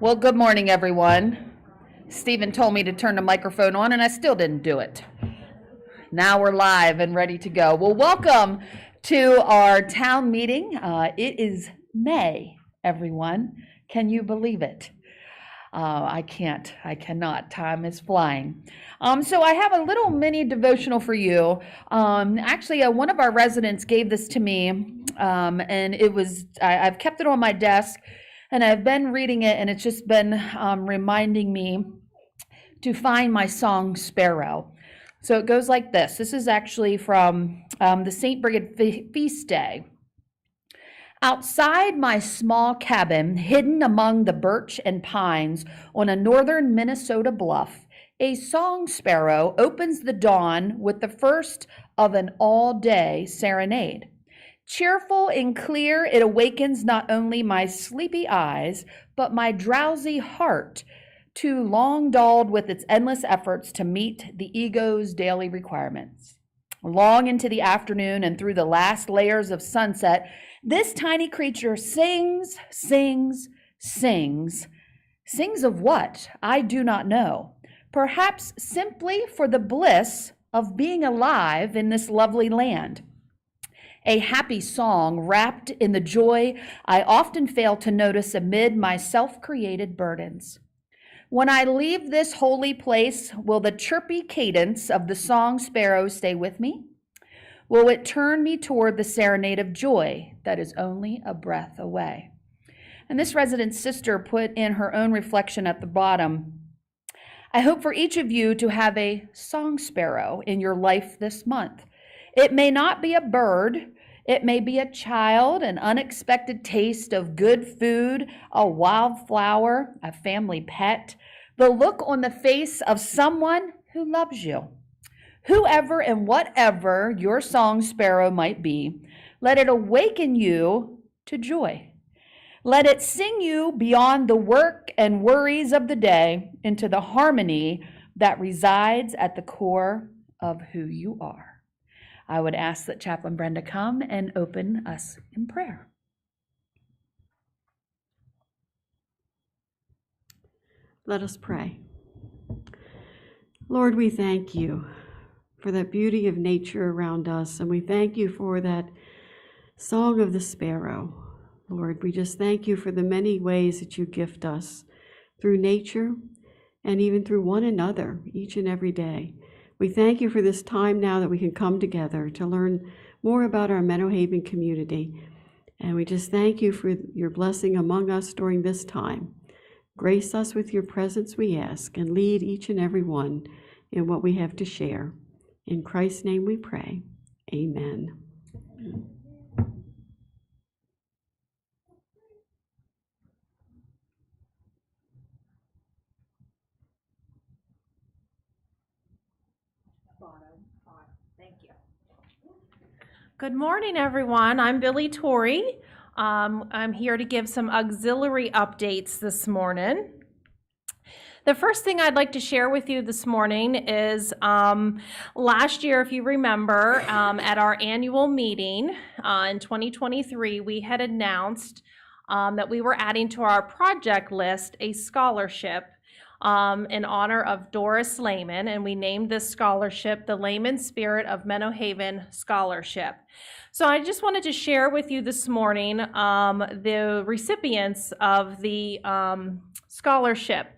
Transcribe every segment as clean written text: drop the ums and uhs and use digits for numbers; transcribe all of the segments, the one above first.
Well, good morning, everyone. Stephen told me to turn the microphone on, and I still didn't do it. Now we're live and ready to go. Well, welcome to our town meeting. It is May, everyone. Can you believe it? I can't. I cannot. Time is flying. So I have a little mini devotional for you. Actually, one of our residents gave this to me, and I've kept it on my desk, and I've been reading it, and it's just been reminding me to find my song Sparrow. So it goes like this. This is actually from the St. Brigid Feast Day. Outside my small cabin, hidden among the birch and pines on a northern Minnesota bluff, a song sparrow opens the dawn with the first of an all-day serenade. Cheerful and clear, it awakens not only my sleepy eyes, but my drowsy heart, too long dulled with its endless efforts to meet the ego's daily requirements. Long into the afternoon and through the last layers of sunset, this tiny creature sings, sings, sings. Sings of what? I do not know. Perhaps simply for the bliss of being alive in this lovely land. A happy song wrapped in the joy I often fail to notice amid my self-created burdens. When I leave this holy place, will the chirpy cadence of the song sparrow stay with me? Will it turn me toward the serenade of joy that is only a breath away? And this resident's sister put in her own reflection at the bottom, I hope for each of you to have a song sparrow in your life this month. It may not be a bird. It may be a child, an unexpected taste of good food, a wildflower, a family pet, the look on the face of someone who loves you. Whoever and whatever your song sparrow might be, let it awaken you to joy. Let it sing you beyond the work and worries of the day into the harmony that resides at the core of who you are. I would ask that Chaplain Brenda come and open us in prayer. Let us pray. Lord, we thank you for that beauty of nature around us, and we thank you for that song of the sparrow. Lord, we just thank you for the many ways that you gift us through nature and even through one another each and every day. We thank you for this time now that we can come together to learn more about our Menno Haven community. And we just thank you for your blessing among us during this time. Grace us with your presence, we ask, and lead each and every one in what we have to share. In Christ's name we pray. Amen. Thank you. Good morning, everyone. I'm Billy Torrey. I'm here to give some auxiliary updates this morning. The first thing I'd like to share with you this morning is last year, if you remember, at our annual meeting in 2023, we had announced that we were adding to our project list a scholarship in honor of Doris Lehman, and we named this scholarship the Lehman Spirit of Menno Haven Scholarship. So I just wanted to share with you this morning the recipients of the scholarship.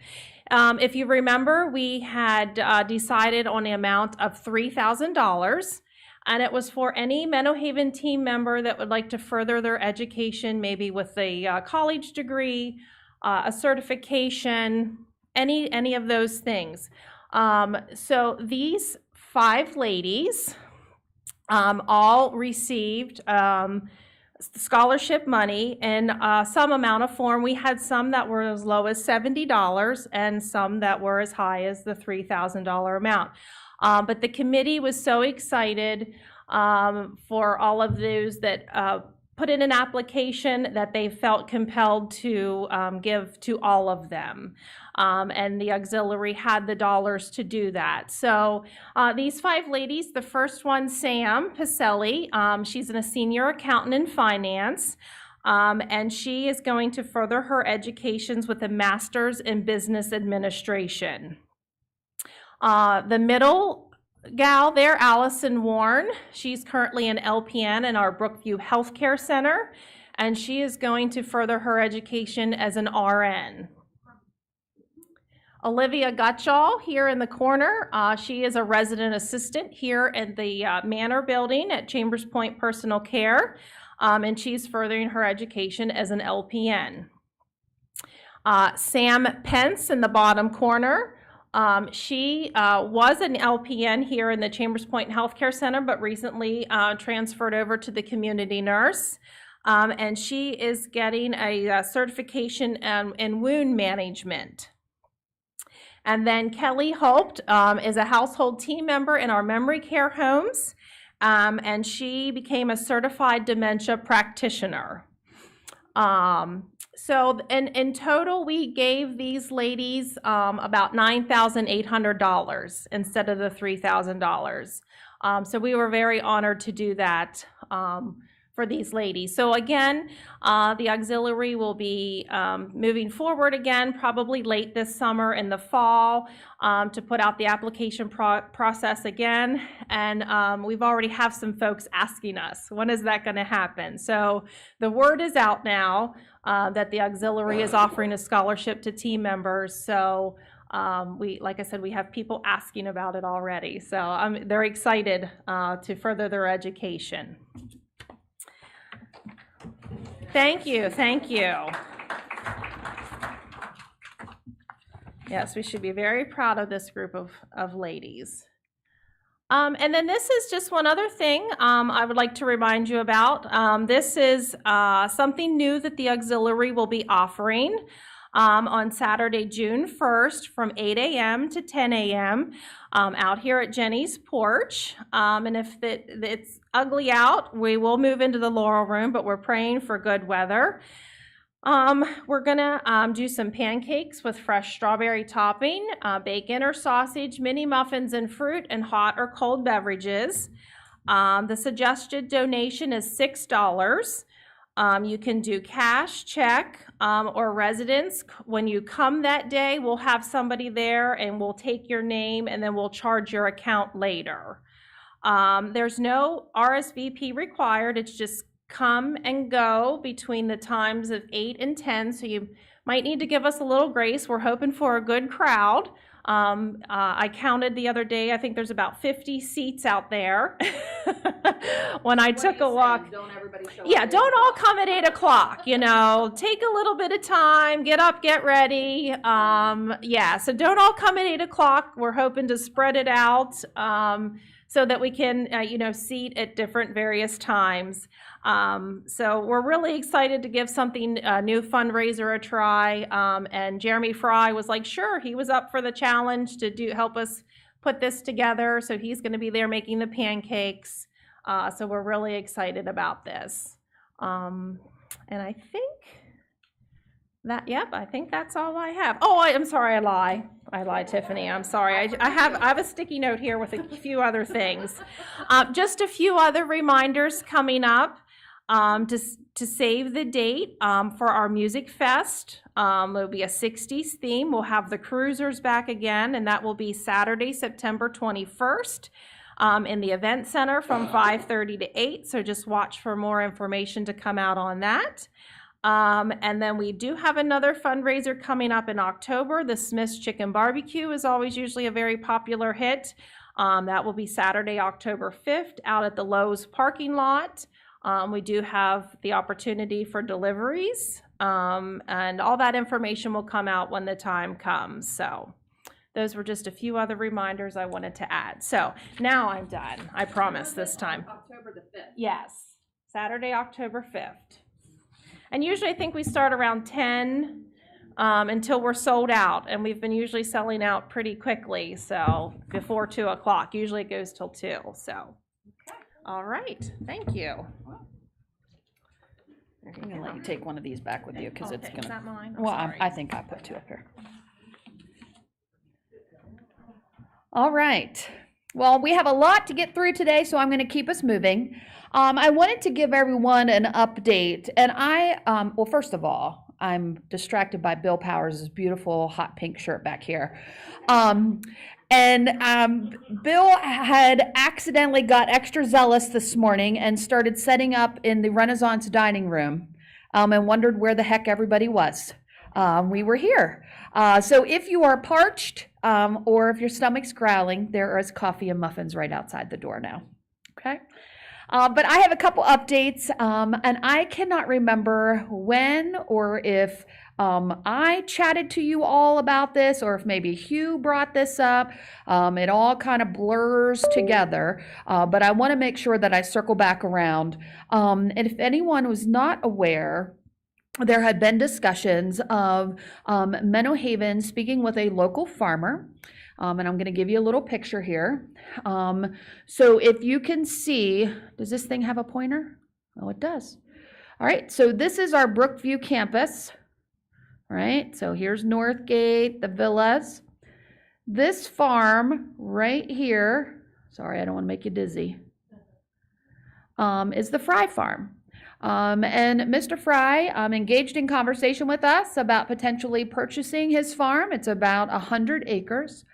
If you remember, we had decided on the amount of $3,000, and it was for any Menno Haven team member that would like to further their education, maybe with a college degree, a certification, any of those things. So these 5 ladies all received scholarship money in some amount of form. We had some that were as low as $70 and some that were as high as the $3,000 amount. But the committee was so excited for all of those that put in an application that they felt compelled to give to all of them. And the auxiliary had the dollars to do that. So these 5 ladies, the first one, Sam Pacelli, she's a senior accountant in finance. and she is going to further her educations with a master's in business administration. The middle gal there, Allison Warren, she's currently an LPN in our Brookview Healthcare Center, and she is going to further her education as an RN. Olivia Gutschall here in the corner. She is a resident assistant here in the Manor building at Chambers Point Personal Care, and she's furthering her education as an LPN. Sam Pence in the bottom corner. She was an LPN here in the Chambers Point Healthcare Center, but recently transferred over to the community nurse. And she is getting a certification in wound management. And then Kelly Holt is a household team member in our memory care homes, and she became a certified dementia practitioner. So in total, we gave these ladies about $9,800 instead of the $3,000. So we were very honored to do that for these ladies. So again, the auxiliary will be moving forward again, probably late this summer in the fall, to put out the application process again. And we've already have some folks asking us, when is that going to happen? So the word is out now that the auxiliary is offering a scholarship to team members. So like I said, we have people asking about it already. So they're excited to further their education. Thank you, thank you. Yes, we should be very proud of this group of ladies. And then this is just one other thing I would like to remind you about. This is something new that the auxiliary will be offering on Saturday, June 1st from 8 a.m. to 10 a.m. Out here at Jenny's porch. And if it's ugly out, we will move into the Laurel Room, but we're praying for good weather. We're gonna do some pancakes with fresh strawberry topping, bacon or sausage, mini muffins and fruit, and hot or cold beverages. The suggested donation is $6. You can do cash, check, or residence. When you come that day, we'll have somebody there and we'll take your name and then we'll charge your account later. There's no RSVP required. It's just come and go between the times of 8 and 10. So you might need to give us a little grace. We're hoping for a good crowd. I counted the other day, I think there's about 50 seats out there. When I took a walk. Don't everybody show up? Don't all come at 8 o'clock, you know, take a little bit of time, get up, get ready. So don't all come at 8 o'clock. We're hoping to spread it out so that we can, seat at different various times. So we're really excited to give something, a new fundraiser a try. And Jeremy Fry was like, sure, he was up for the challenge to help us put this together. So he's going to be there making the pancakes. So we're really excited about this. And I think I think that's all I have. Oh, I'm sorry, I lied, Tiffany. I'm sorry. I have a sticky note here with a few other things. Just a few other reminders coming up. To save the date for our Music Fest. There'll be a 60s theme. We'll have the Cruisers back again, and that will be Saturday, September 21st in the Event Center from 5:30 to 8. So just watch for more information to come out on that. And then we do have another fundraiser coming up in October. The Smith's Chicken Barbecue is always usually a very popular hit. That will be Saturday, October 5th out at the Lowe's parking lot. We do have the opportunity for deliveries, and all that information will come out when the time comes. So those were just a few other reminders I wanted to add. So now I'm done. I promise this time. October the 5th. Yes, Saturday, October 5th. And usually I think we start around 10 until we're sold out. And we've been usually selling out pretty quickly. So before 2 o'clock, usually it goes till 2. So. All right, thank you. I'm going to let you take one of these back with you because it's going to. Is that mine? I think I put 2 up here. All right. Well, we have a lot to get through today, so I'm going to keep us moving. I wanted to give everyone an update, and well, first of all, I'm distracted by Bill Powers' beautiful hot pink shirt back here. Bill had accidentally got extra zealous this morning and started setting up in the Renaissance dining room, and wondered where the heck everybody was. We were here. So if you are parched, or if your stomach's growling, there is coffee and muffins right outside the door now. Okay? But I have a couple updates, and I cannot remember when or if I chatted to you all about this, or if maybe Hugh brought this up. It all kind of blurs together, but I want to make sure that I circle back around. And if anyone was not aware, there had been discussions of Menno Haven speaking with a local farmer. And I'm going to give you a little picture here. So if you can see, does this thing have a pointer? Oh, it does. All right, so this is our Brookview campus. All right, so here's Northgate, the villas. This farm right here, sorry, I don't want to make you dizzy, is the Fry farm. And Mr. Fry engaged in conversation with us about potentially purchasing his farm. It's about 100 acres.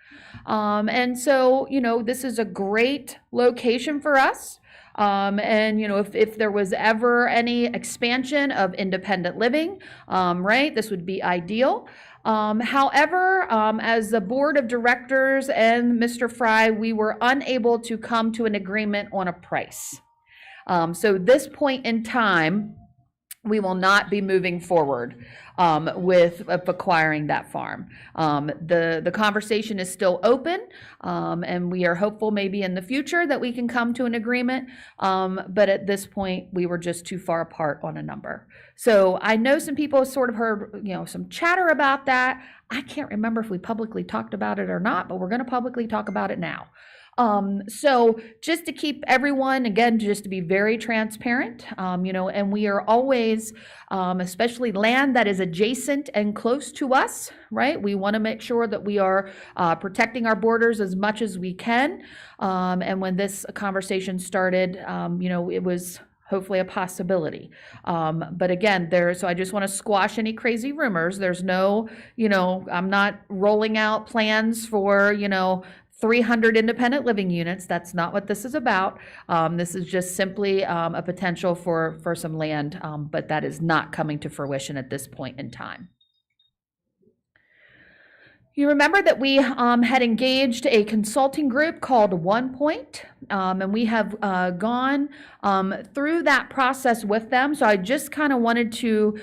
And so, this is a great location for us. And, if there was ever any expansion of independent living, right, this would be ideal. However, as the board of directors and Mr. Fry, we were unable to come to an agreement on a price. So this point in time, we will not be moving forward with acquiring that farm. The conversation is still open, and we are hopeful maybe in the future that we can come to an agreement. But at this point, we were just too far apart on a number. So I know some people sort of heard, some chatter about that. I can't remember if we publicly talked about it or not, but we're going to publicly talk about it now. So just to keep everyone, again, just to be very transparent, and we are always, especially land that is adjacent and close to us, right? We want to make sure that we are protecting our borders as much as we can. And when this conversation started, it was hopefully a possibility. But again, so I just want to squash any crazy rumors. There's no, I'm not rolling out plans for, 300 independent living units. That's not what this is about. This is just simply a potential for some land, but that is not coming to fruition at this point in time. You remember that we had engaged a consulting group called One Point, and we have gone through that process with them. So I just kind of wanted to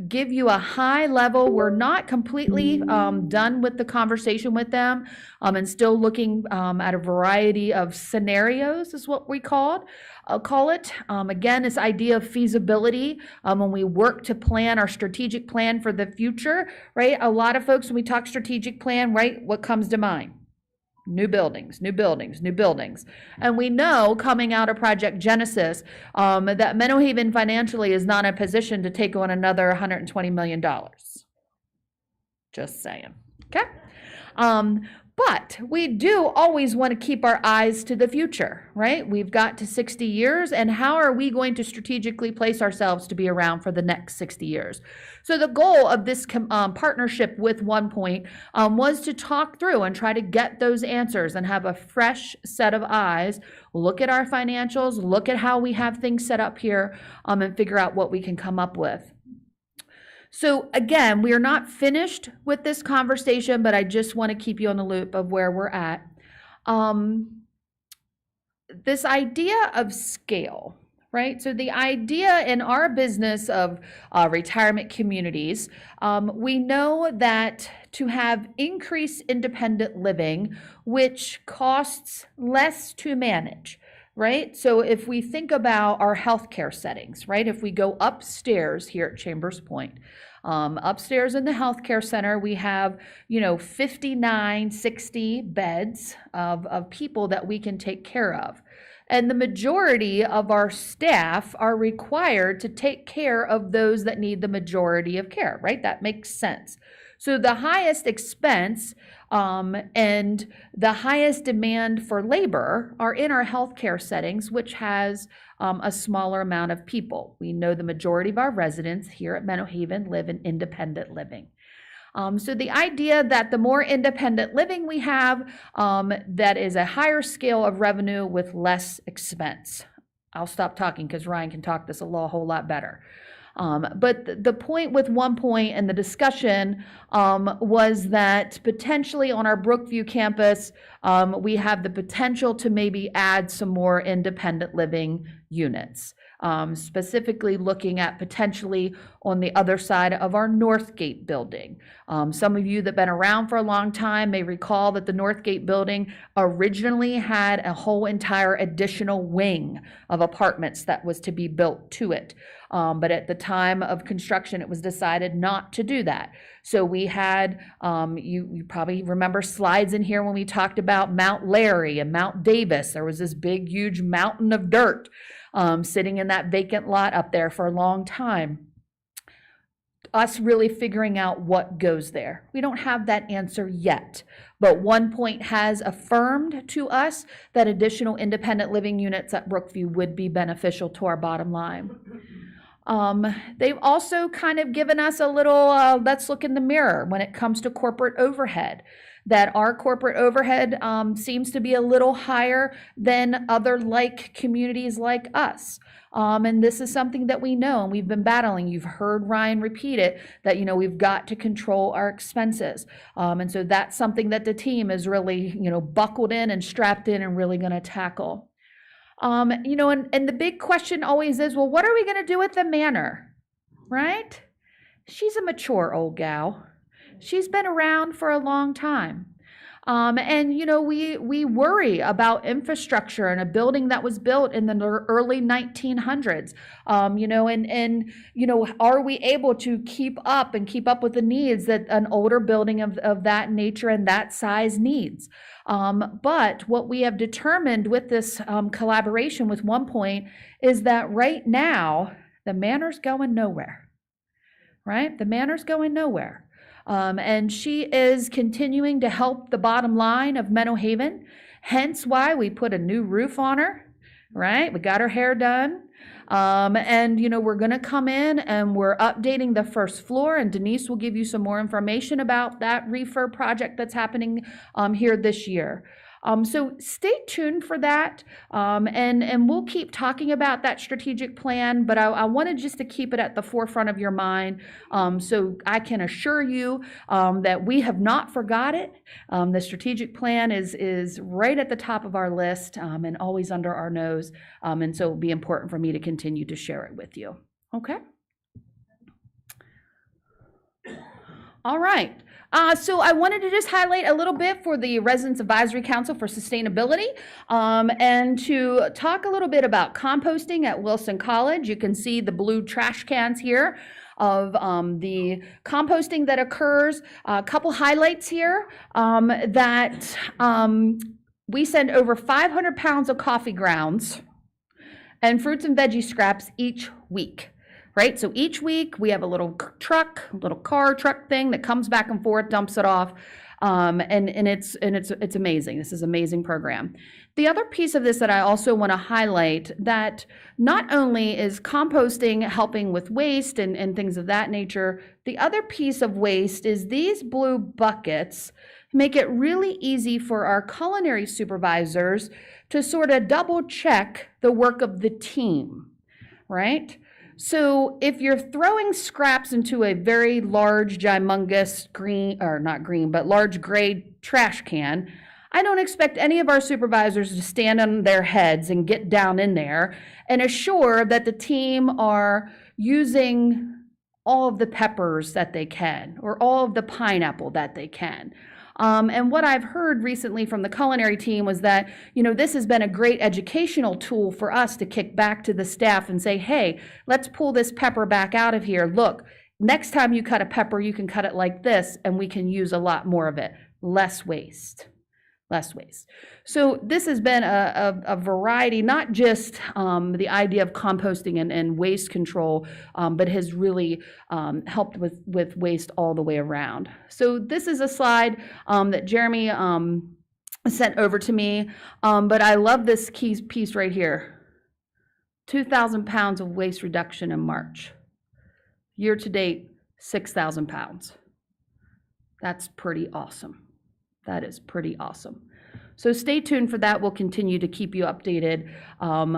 give you a high level. We're not completely done with the conversation with them, and still looking at a variety of scenarios is what we call it. Again, this idea of feasibility when we work to plan our strategic plan for the future, right? A lot of folks, when we talk strategic plan, right, what comes to mind? New buildings, new buildings, new buildings. And we know coming out of Project Genesis that Menno Haven financially is not in a position to take on another $120 million. Just saying, okay? But we do always want to keep our eyes to the future, right? We've got to 60 years, and how are we going to strategically place ourselves to be around for the next 60 years? So the goal of this partnership with One Point was to talk through and try to get those answers and have a fresh set of eyes, look at our financials, look at how we have things set up here, and figure out what we can come up with. So again, we are not finished with this conversation, but I just want to keep you on the loop of where we're at. This idea of scale, right? So the idea in our business of retirement communities, we know that to have increased independent living, which costs less to manage, right? So if we think about our healthcare settings, right? If we go upstairs here at Chambers Point, upstairs in the healthcare center, we have, 59, 60 beds of people that we can take care of. And the majority of our staff are required to take care of those that need the majority of care, right? That makes sense. So the highest expense and the highest demand for labor are in our healthcare settings, which has a smaller amount of people. We know the majority of our residents here at Menno Haven live in independent living. So the idea that the more independent living we have, that is a higher scale of revenue with less expense. I'll stop talking because Ryan can talk this a whole lot better. But the point with 1 point and the discussion was that potentially on our Brookview campus, we have the potential to maybe add some more independent living units, specifically looking at potentially on the other side of our Northgate building. Some of you that have been around for a long time may recall that the Northgate building originally had a whole entire additional wing of apartments that was to be built to it. But at the time of construction, it was decided not to do that. So we had, you probably remember slides in here when we talked about Mount Larry and Mount Davis. There was this big, huge mountain of dirt sitting in that vacant lot up there for a long time. Us really figuring out what goes there. We don't have that answer yet, but 1 point has affirmed to us that additional independent living units at Brookview would be beneficial to our bottom line. They've also kind of given us a little, let's look in the mirror when it comes to corporate overhead, that our corporate overhead seems to be a little higher than other like communities like us. And this is something that we know and we've been battling. You've heard Ryan repeat it, that, we've got to control our expenses. And so that's something that the team is really, buckled in and strapped in and really going to tackle. And the big question always is, well, what are we going to do with the manor, right? She's a mature old gal. She's been around for a long time. We worry about infrastructure and a building that was built in the early 1900s. Are we able to keep up with the needs that an older building of that nature and that size needs? But what we have determined with this collaboration with 1 point is that right now, the manor's going nowhere, right? The manor's going nowhere. And she is continuing to help the bottom line of Menno Haven, hence why we put a new roof on her, right? We got her hair done. We're going to come in and we're updating the first floor, and Denise will give you some more information about that refurb project that's happening here this year. So stay tuned for that, and we'll keep talking about that strategic plan, but I wanted just to keep it at the forefront of your mind, so I can assure you that we have not forgot it. The strategic plan is right at the top of our list and always under our nose, and so it'll be important for me to continue to share it with you. Okay? All right. So I wanted to just highlight a little bit for the Residents Advisory Council for Sustainability, and to talk a little bit about composting at Wilson College. You can see the blue trash cans here of the composting that occurs. A couple highlights here, that we send over 500 pounds of coffee grounds and fruits and veggie scraps each week. Right, so each week we have a little car truck thing that comes back and forth, dumps it off, and it's amazing. This is an amazing program. The other piece of this that I also want to highlight, that not only is composting helping with waste and things of that nature, the other piece of waste is these blue buckets make it really easy for our culinary supervisors to sort of double check the work of the team, right? So if you're throwing scraps into a very large, humongous large gray trash can, I don't expect any of our supervisors to stand on their heads and get down in there and assure that the team are using all of the peppers that they can or all of the pineapple that they can. And what I've heard recently from the culinary team was that, this has been a great educational tool for us to kick back to the staff and say, hey, let's pull this pepper back out of here. Look, next time you cut a pepper, you can cut it like this, and we can use a lot more of it. Less waste. less waste. So this has been a variety, not just the idea of composting and waste control, but has really helped with waste all the way around. So this is a slide that Jeremy sent over to me, but I love this key piece right here. 2,000 pounds of waste reduction in March. Year to date, 6,000 pounds. That's pretty awesome. That is pretty awesome. So stay tuned for that. We'll continue to keep you updated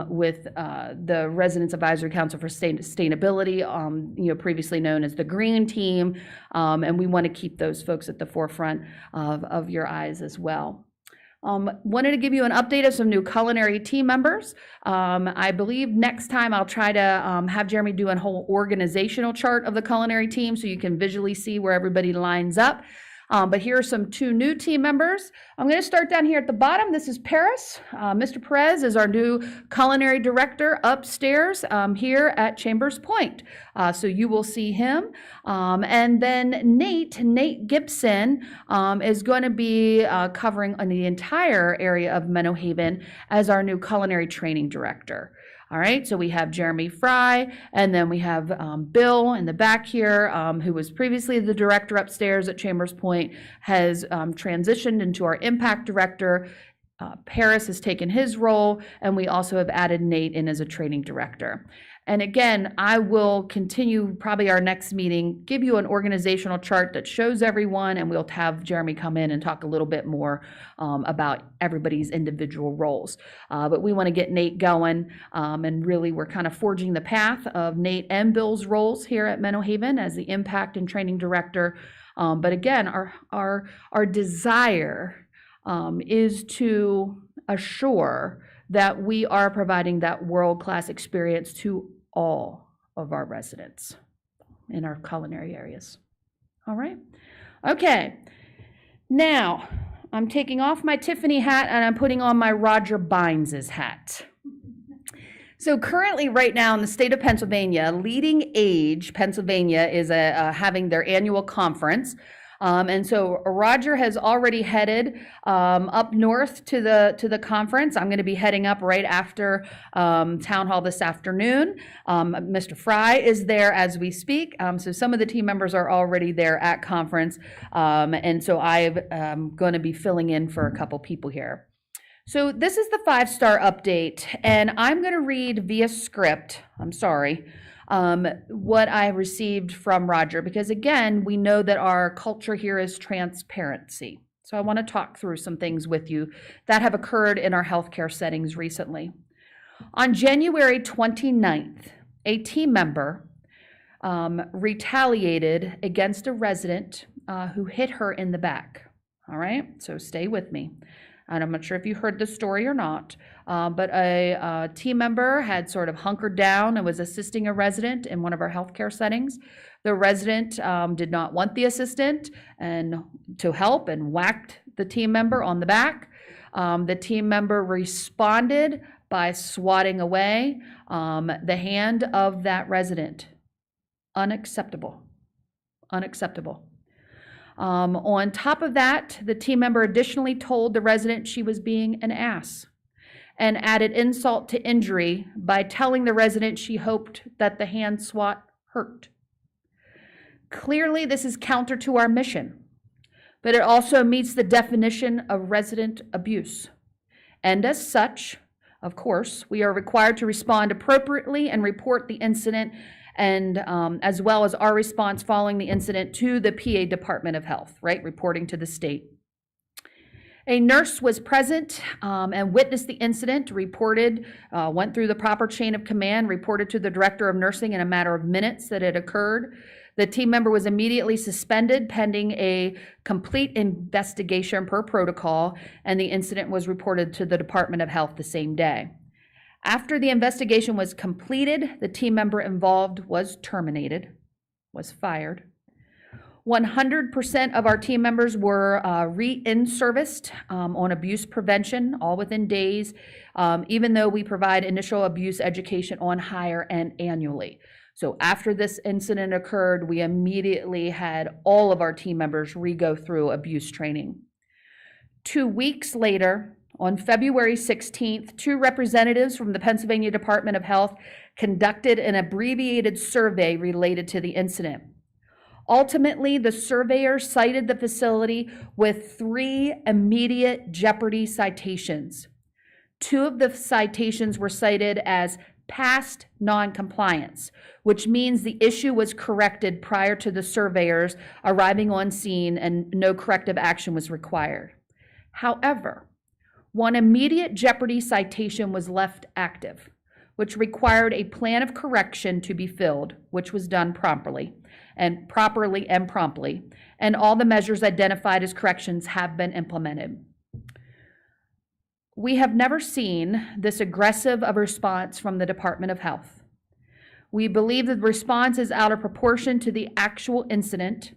with the Residents Advisory Council for Sustainability, previously known as the Green Team, and we want to keep those folks at the forefront of your eyes as well. Wanted to give you an update of some new culinary team members. I believe next time I'll try to have Jeremy do a whole organizational chart of the culinary team so you can visually see where everybody lines up. But here are two new team members. I'm going to start down here at the bottom. This is Paris. Mr. Perez is our new culinary director upstairs here at Chambers Point. So you will see him. And then Nate Gibson is going to be covering on the entire area of Menno Haven as our new culinary training director. All right, so we have Jeremy Fry, and then we have Bill in the back here, who was previously the director upstairs at Chambers Point, has transitioned into our impact director. Paris has taken his role, and we also have added Nate in as a training director. And again, I will continue probably our next meeting, give you an organizational chart that shows everyone, and we'll have Jeremy come in and talk a little bit more about everybody's individual roles. But we want to get Nate going, and really we're kind of forging the path of Nate and Bill's roles here at Menno Haven as the impact and training director. But again, our desire is to assure that we are providing that world-class experience to all of our residents in our culinary areas. All right. Okay. Now, I'm taking off my Tiffany hat and I'm putting on my Roger Bynes' hat. So currently, right now in the state of Pennsylvania, Leading Age Pennsylvania is having their annual conference. And so Roger has already headed up north to the conference. I'm going to be heading up right after town hall this afternoon. Mr. Fry is there as we speak. So some of the team members are already there at conference. And so I'm going to be filling in for a couple people here. So this is the 5-star update, and I'm going to read via script. I'm sorry. What I received from Roger, because again, we know that our culture here is transparency. So I want to talk through some things with you that have occurred in our healthcare settings recently. On January 29th, a team member retaliated against a resident who hit her in the back. All right, so stay with me. And I'm not sure if you heard the story or not, but a team member had sort of hunkered down and was assisting a resident in one of our healthcare settings. The resident did not want the assistant and to help and whacked the team member on the back. The team member responded by swatting away the hand of that resident. Unacceptable. Unacceptable. On top of that, the team member additionally told the resident she was being an ass and added insult to injury by telling the resident she hoped that the hand swat hurt. Clearly, this is counter to our mission, but it also meets the definition of resident abuse. And as such, of course, we are required to respond appropriately and report the incident, and as well as our response following the incident to the PA Department of Health, right, reporting to the state. A nurse was present and witnessed the incident, reported, went through the proper chain of command, reported to the director of nursing in a matter of minutes that it occurred. The team member was immediately suspended pending a complete investigation per protocol, and the incident was reported to the Department of Health the same day. After the investigation was completed, the team member involved was terminated, was fired. 100% of our team members were re-in-serviced on abuse prevention, all within days, even though we provide initial abuse education on hire and annually. So after this incident occurred, we immediately had all of our team members re-go through abuse training. 2 weeks later, on February 16th, 2 representatives from the Pennsylvania Department of Health conducted an abbreviated survey related to the incident. Ultimately, the surveyor cited the facility with 3 immediate jeopardy citations. 2 of the citations were cited as past noncompliance, which means the issue was corrected prior to the surveyors arriving on scene and no corrective action was required. However, 1 immediate jeopardy citation was left active, which required a plan of correction to be filled, which was done promptly, and promptly, and all the measures identified as corrections have been implemented. We have never seen this aggressive of a response from the Department of Health. We believe that the response is out of proportion to the actual incident.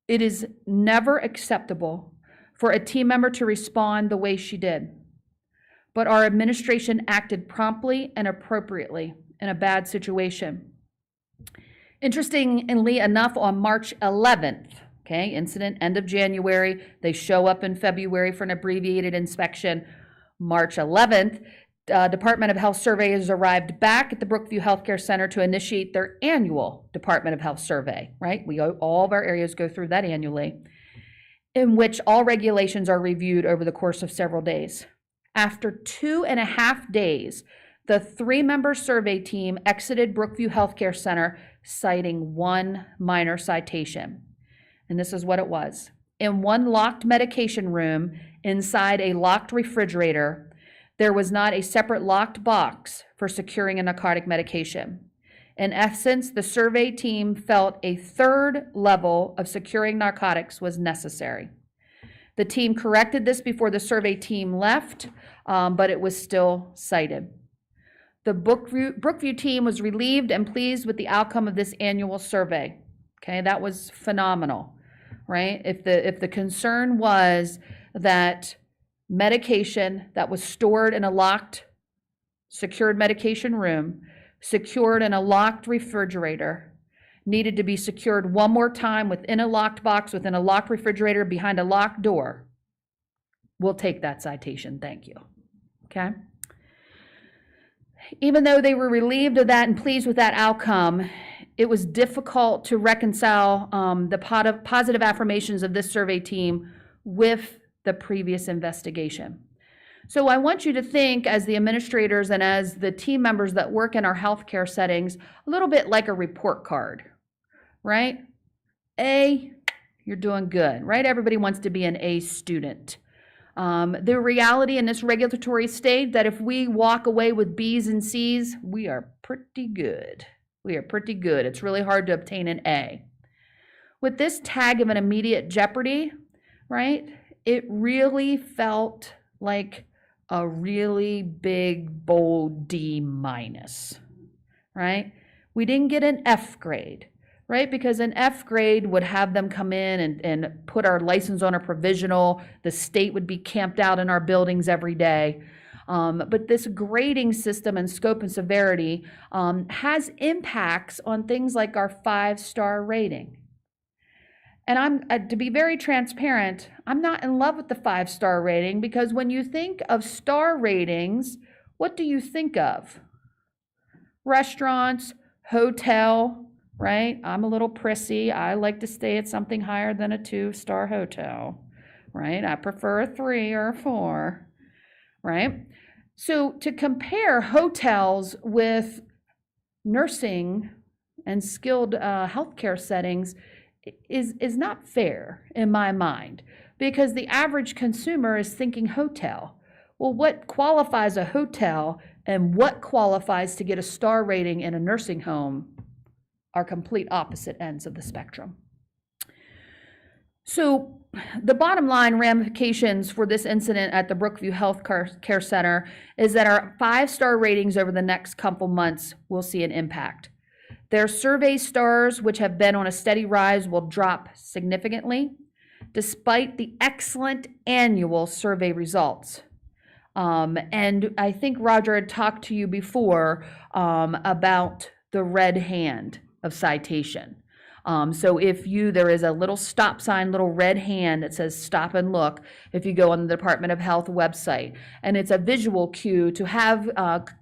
It is never acceptable for a team member to respond the way she did. But our administration acted promptly and appropriately in a bad situation. Interestingly enough, on March 11th, incident end of January, they show up in February for an abbreviated inspection. March 11th, Department of Health surveyors arrived back at the Brookview Healthcare Center to initiate their annual Department of Health survey, right? All of our areas go through that annually, in which all regulations are reviewed over the course of several days. After 2.5 days, the 3-member survey team exited Brookview Healthcare Center citing 1 minor citation. And this is what it was. In 1 locked medication room inside a locked refrigerator, there was not a separate locked box for securing a narcotic medication. In essence, the survey team felt a 3rd level of securing narcotics was necessary. The team corrected this before the survey team left, but it was still cited. The Brookview team was relieved and pleased with the outcome of this annual survey. Okay, that was phenomenal, right? If the concern was that medication that was stored in a locked, secured medication room, secured in a locked refrigerator, needed to be secured one more time within a locked box, within a locked refrigerator, behind a locked door, we'll take that citation, thank you, okay? Even though they were relieved of that and pleased with that outcome, it was difficult to reconcile the positive affirmations of this survey team with the previous investigation. So I want you to think, as the administrators and as the team members that work in our healthcare settings, a little bit like a report card, right? A, you're doing good, right? Everybody wants to be an A student. The reality in this regulatory state that if we walk away with B's and C's, we are pretty good. We are pretty good. It's really hard to obtain an A. With this tag of an immediate jeopardy, right, it really felt like a really big, bold D minus, right? We didn't get an F grade, right? Because an F grade would have them come in and put our license on a provisional. The state would be camped out in our buildings every day. But this grading system and scope and severity has impacts on things like our 5-star rating. And I'm to be very transparent, I'm not in love with the 5-star rating, because when you think of star ratings, what do you think of? Restaurants, hotel, right? I'm a little prissy. I like to stay at something higher than a 2-star hotel, right? I prefer a 3 or a 4, right? So to compare hotels with nursing and skilled healthcare settings is not fair in my mind, because the average consumer is thinking hotel. Well, what qualifies a hotel and what qualifies to get a star rating in a nursing home are complete opposite ends of the spectrum. So the bottom line ramifications for this incident at the Brookview Health Care Center is that our 5-star ratings over the next couple months will see an impact. Their survey stars, which have been on a steady rise, will drop significantly, despite the excellent annual survey results. And I think Roger had talked to you before about the red hand of citation. So if there is a little stop sign, little red hand that says stop and look, if you go on the Department of Health website, and it's a visual cue to have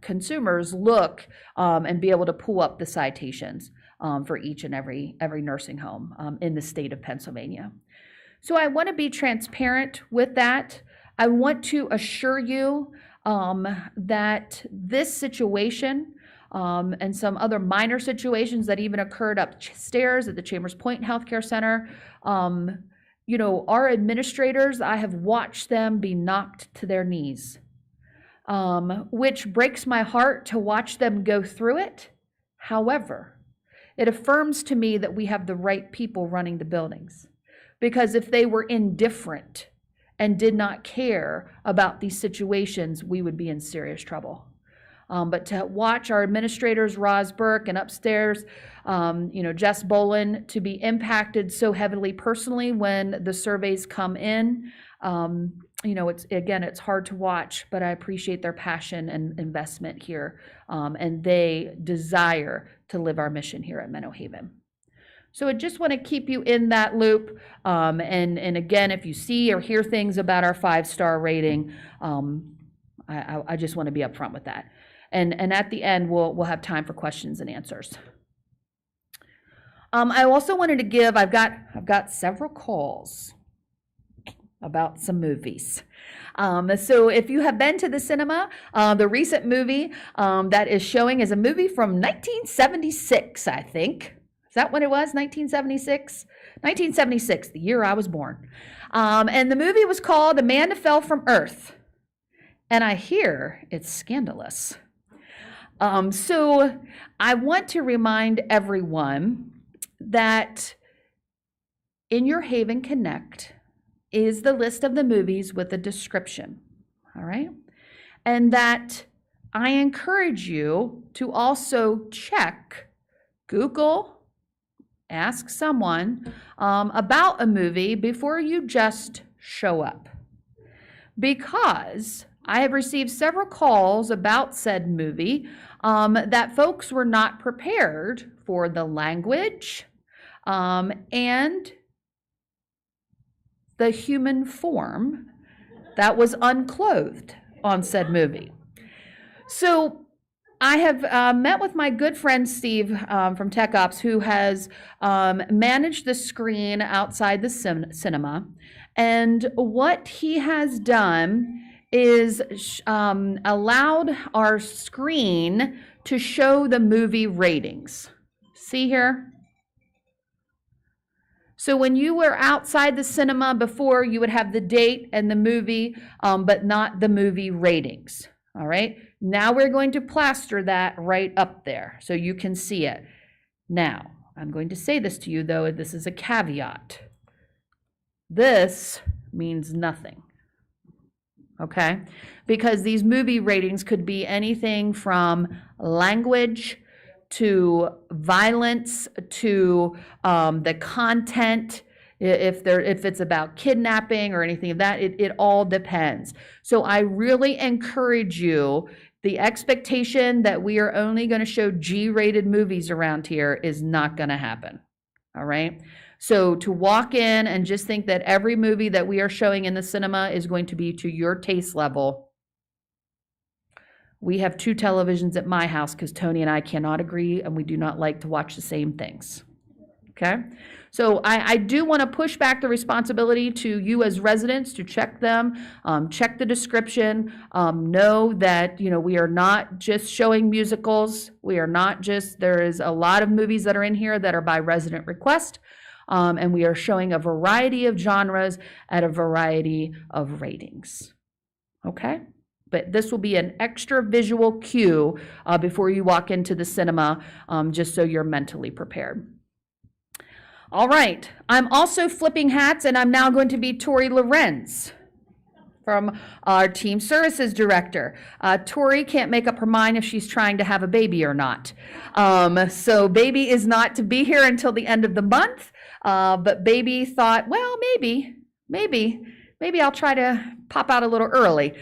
consumers look and be able to pull up the citations for each and every nursing home in the state of Pennsylvania. So I want to be transparent with that. I want to assure you that this situation and some other minor situations that even occurred upstairs at the Chambers Point Healthcare Center, our administrators, I have watched them be knocked to their knees, which breaks my heart to watch them go through it. However, it affirms to me that we have the right people running the buildings. Because if they were indifferent and did not care about these situations, we would be in serious trouble. But to watch our administrators, Roz Burke, and upstairs, Jess Bolin, to be impacted so heavily personally when the surveys come in, it's hard to watch, but I appreciate their passion and investment here, and they desire to live our mission here at Menno Haven. So I just want to keep you in that loop. And again, if you see or hear things about our 5-star rating, I just want to be upfront with that. And at the end, we'll have time for questions and answers. I also wanted to give, I've got several calls about some movies. So if you have been to the cinema, the recent movie that is showing is a movie from 1976, I think. Is that what it was? 1976? 1976, the year I was born. And the movie was called The Man Who Fell from Earth. And I hear it's scandalous. So I want to remind everyone that in your Haven Connect is the list of the movies with a description, all right? And that I encourage you to also check, Google, ask someone about a movie before you just show up. Because I have received several calls about said movie that folks were not prepared for the language and the human form that was unclothed on said movie. So I have met with my good friend Steve from Tech Ops, who has managed the screen outside the cinema. And what he has done is allowed our screen to show the movie ratings. See here? So when you were outside the cinema before, you would have the date and the movie, but not the movie ratings. All right? Now we're going to plaster that right up there so you can see it. Now, I'm going to say this to you, though, this is a caveat. This means nothing, okay? Because these movie ratings could be anything from language to violence to the content. If it's about kidnapping or anything of that, it all depends. So I really encourage you, the expectation that we are only going to show G-rated movies around here is not going to happen, all right? So to walk in and just think that every movie that we are showing in the cinema is going to be to your taste level. We have 2 televisions at my house because Tony and I cannot agree, and we do not like to watch the same things, okay? So I do want to push back the responsibility to you as residents to check them, check the description, know that, we are not just showing musicals. We are not just, there is a lot of movies that are in here that are by resident request, and we are showing a variety of genres at a variety of ratings, okay? But this will be an extra visual cue before you walk into the cinema, just so you're mentally prepared. All right, I'm also flipping hats, and I'm now going to be Tori Lorenz from our Team Services Director. Tori can't make up her mind if she's trying to have a baby or not. So baby is not to be here until the end of the month, but baby thought, well, maybe I'll try to pop out a little early.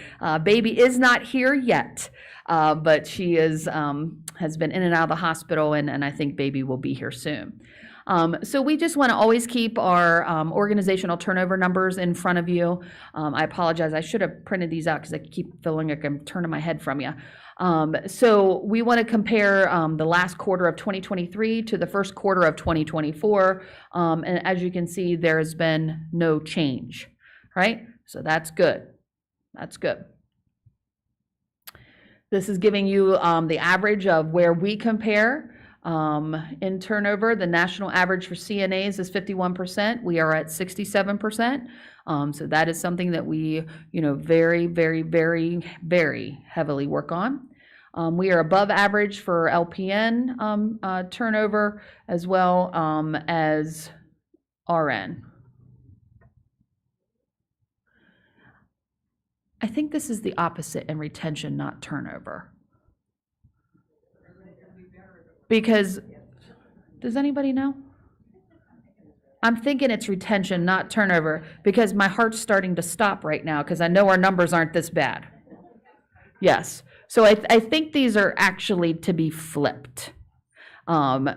Baby is not here yet, but she has been in and out of the hospital, and I think baby will be here soon. So we just want to always keep our organizational turnover numbers in front of you. I apologize, I should have printed these out because I keep feeling like I'm turning my head from you. So we want to compare the last quarter of 2023 to the first quarter of 2024. And as you can see, there has been no change, right? So that's good. That's good. This is giving you the average of where we compare in turnover. The national average for CNAs is 51%. We are at 67%. So that is something that we, very, very, very, very heavily work on. We are above average for LPN turnover as well as RN. I think this is the opposite in retention, not turnover. Because, does anybody know? I'm thinking it's retention, not turnover, because my heart's starting to stop right now because I know our numbers aren't this bad. Yes. So I think these are actually to be flipped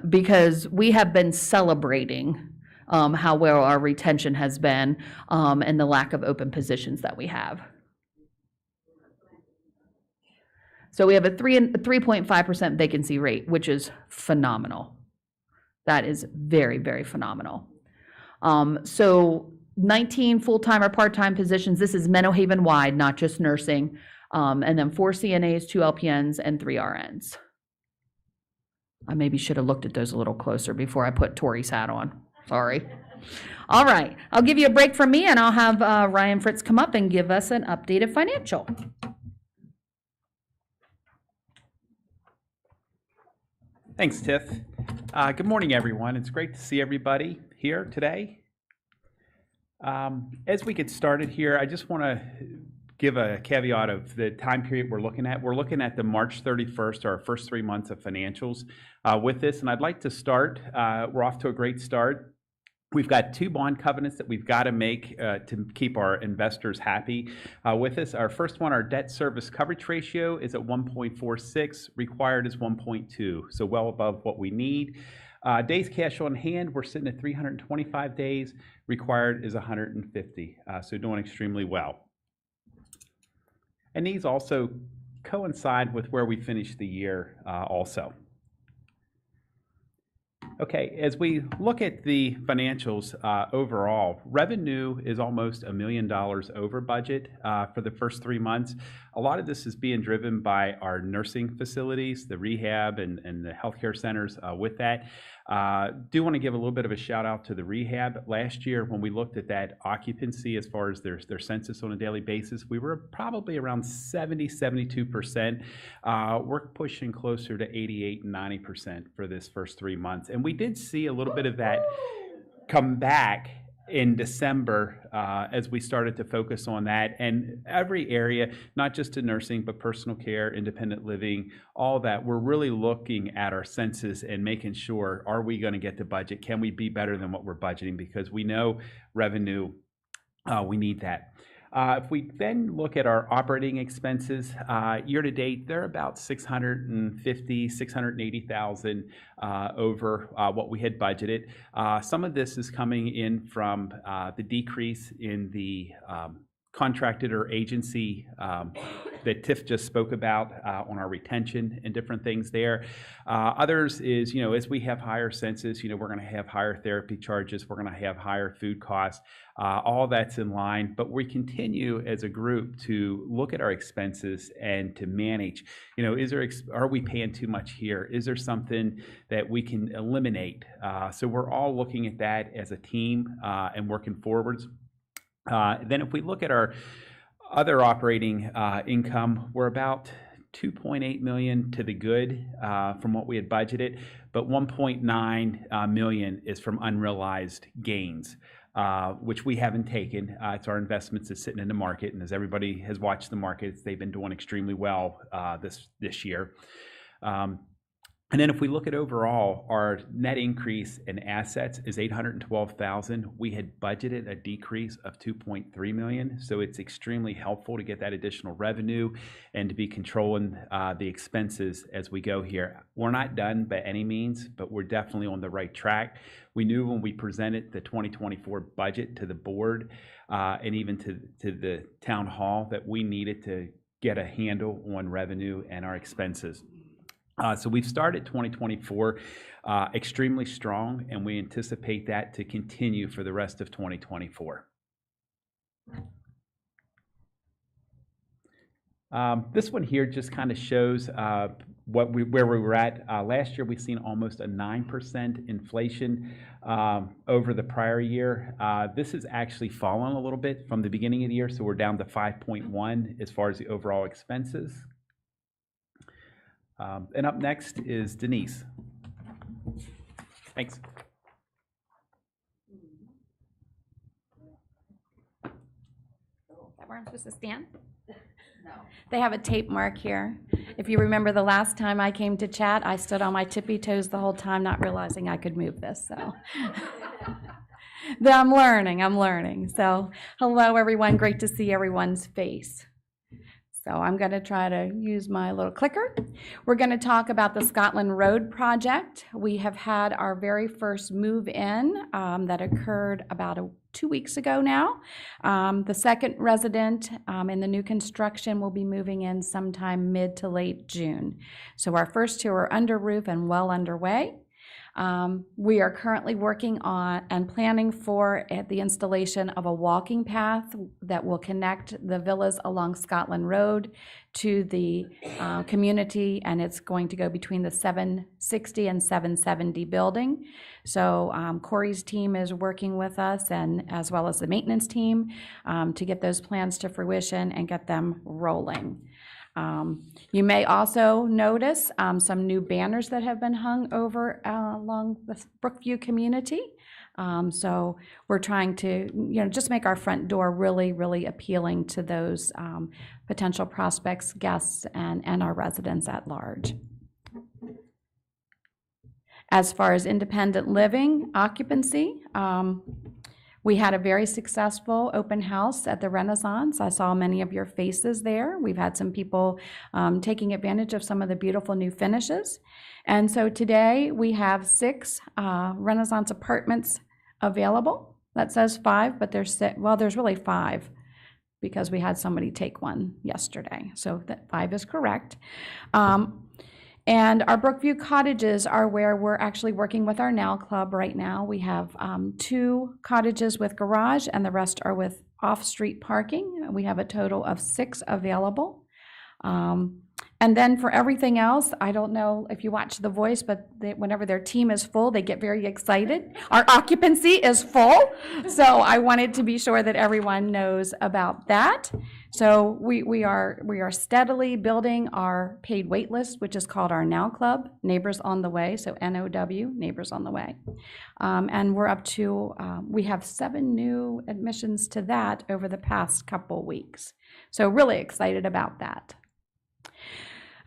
because we have been celebrating how well our retention has been and the lack of open positions that we have. So we have a 3.5% vacancy rate, which is phenomenal. That is very, very phenomenal. So 19 full-time or part-time positions. This is Menno Haven wide, not just nursing. And then 4 CNAs, 2 LPNs, and 3 RNs. I maybe should have looked at those a little closer before I put Tori's hat on. Sorry. All right. I'll give you a break from me, and I'll have Ryan Fritz come up and give us an updated financial. Thanks, Tiff. Good morning, everyone. It's great to see everybody here today. As we get started here, I just want to give a caveat of the time period we're looking at. We're looking at the March 31st, our first 3 months of financials with this, and I'd like to start. We're off to a great start. We've got 2 bond covenants that we've got to make to keep our investors happy with us. Our first one, our debt service coverage ratio is at 1.46, required is 1.2, so well above what we need. Days cash on hand, we're sitting at 325 days, required is 150, so doing extremely well. And these also coincide with where we finished the year also. Okay, as we look at the financials overall, revenue is almost $1 million over budget for the first 3 months. A lot of this is being driven by our nursing facilities, the rehab and the healthcare centers with that. Do want to give a little bit of a shout out to the rehab. Last year, when we looked at that occupancy as far as their census on a daily basis, we were probably around 72%. We're pushing closer to 88 and 90% for this first 3 months. And we did see a little bit of that come back in December as we started to focus on that, and every area, not just in nursing, but personal care, independent living, all that, we're really looking at our census and making sure, are we going to get the budget? Can we be better than what we're budgeting? Because we know revenue, we need that. If we then look at our operating expenses, year to date, they're about $680,000 over what we had budgeted. Some of this is coming in from the decrease in the contracted or agency that Tiff just spoke about on our retention and different things there. Others is, as we have higher census, we're going to have higher therapy charges, we're going to have higher food costs. All that's in line, but we continue as a group to look at our expenses and to manage. Are we paying too much here? Is there something that we can eliminate? So we're all looking at that as a team and working forwards. Then if we look at our other operating income, we're about $2.8 million to the good from what we had budgeted, but $1.9 million is from unrealized gains, which we haven't taken. It's our investments that's sitting in the market, and as everybody has watched the markets, they've been doing extremely well this year. And then if we look at overall, our net increase in assets is 812,000. We had budgeted a decrease of 2.3 million, so it's extremely helpful to get that additional revenue and to be controlling the expenses as we go here. We're not done by any means, but we're definitely on the right track. We knew when we presented the 2024 budget to the board and even to the town hall that we needed to get a handle on revenue and our expenses. So we've started 2024 extremely strong, and we anticipate that to continue for the rest of 2024. This one here just kind of shows where we were at. Last year, we've seen almost a 9% inflation over the prior year. This has actually fallen a little bit from the beginning of the year, so we're down to 5.1 as far as the overall expenses. And up next is Denise. Thanks. Where I'm supposed to stand? No. They have a tape mark here. If you remember the last time I came to chat, I stood on my tippy toes the whole time, not realizing I could move this, so. I'm learning. So, hello everyone, great to see everyone's face. So I'm going to try to use my little clicker. We're going to talk about the Scotland Road project. We have had our very first move-in that occurred about 2 weeks ago now. The second resident in the new construction will be moving in sometime mid to late June. So our first two are under roof and well underway. We are currently working on and planning for the installation of a walking path that will connect the villas along Scotland Road to the community, and it's going to go between the 760 and 770 building. So Corey's team is working with us, and as well as the maintenance team, to get those plans to fruition and get them rolling. You may also notice some new banners that have been hung over along the Brookview community. So we're trying to, just make our front door really, really appealing to those potential prospects, guests, and our residents at large. As far as independent living occupancy, we had a very successful open house at the Renaissance. I saw many of your faces there. We've had some people taking advantage of some of the beautiful new finishes. And so today we have 6 Renaissance apartments available. That says 5, but there's really 5 because we had somebody take one yesterday. So that 5 is correct. And our Brookview cottages are where we're actually working with our Now Club right now. We have 2 cottages with garage, and the rest are with off-street parking. We have a total of 6 available. And then for everything else, I don't know if you watch The Voice, but whenever their team is full, they get very excited. Our occupancy is full, so I wanted to be sure that everyone knows about that. So we are steadily building our paid wait list, which is called our Now Club, Neighbors on the Way, so NOW, Neighbors on the Way. And we're up to, we have 7 new admissions to that over the past couple weeks. So really excited about that.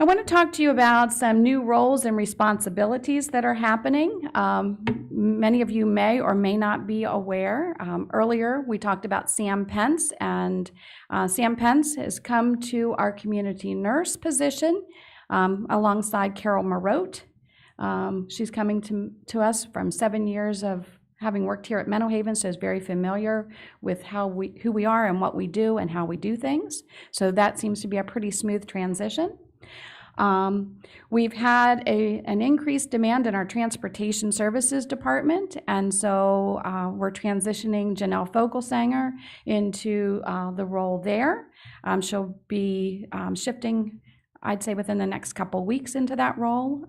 I want to talk to you about some new roles and responsibilities that are happening. Many of you may or may not be aware. Earlier, we talked about Sam Pence, and Sam Pence has come to our community nurse position alongside Carol Marotte. She's coming to us from 7 years of having worked here at Menno Haven, so is very familiar with who we are and what we do and how we do things. So that seems to be a pretty smooth transition. We've had an increased demand in our transportation services department, and so we're transitioning Janelle Fogelsanger into the role there. She'll be shifting, I'd say, within the next couple weeks into that role.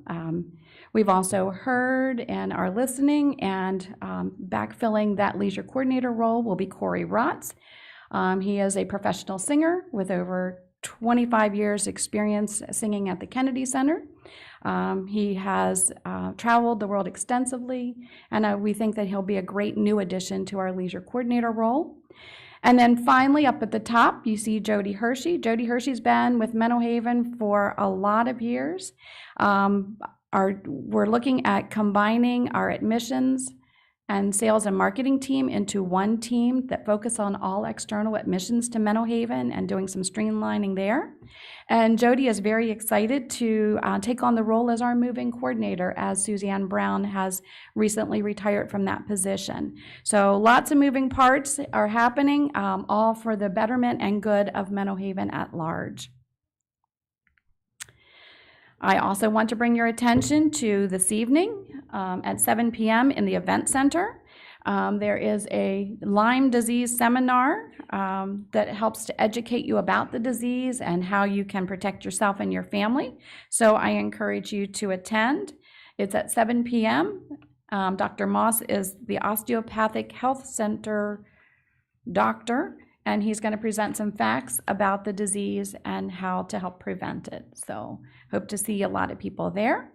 We've also heard and are listening, and backfilling that leisure coordinator role will be Corey Rotz. He is a professional singer with over 25 years experience singing at the Kennedy Center. He has traveled the world extensively, and we think that he'll be a great new addition to our leisure coordinator role. And then finally, up at the top, you see Jody Hershey. Jody Hershey's been with Menno Haven for a lot of years. we're looking at combining our admissions and sales and marketing team into one team that focus on all external admissions to Menno Haven and doing some streamlining there. And Jody is very excited to take on the role as our moving coordinator, as Suzanne Brown has recently retired from that position. So lots of moving parts are happening, all for the betterment and good of Menno Haven at large. I also want to bring your attention to this evening at 7 p.m. in the Event Center. There is a Lyme disease seminar that helps to educate you about the disease and how you can protect yourself and your family. So I encourage you to attend. It's at 7 p.m. Dr. Moss is the Osteopathic Health Center doctor, and he's going to present some facts about the disease and how to help prevent it. So hope to see a lot of people there.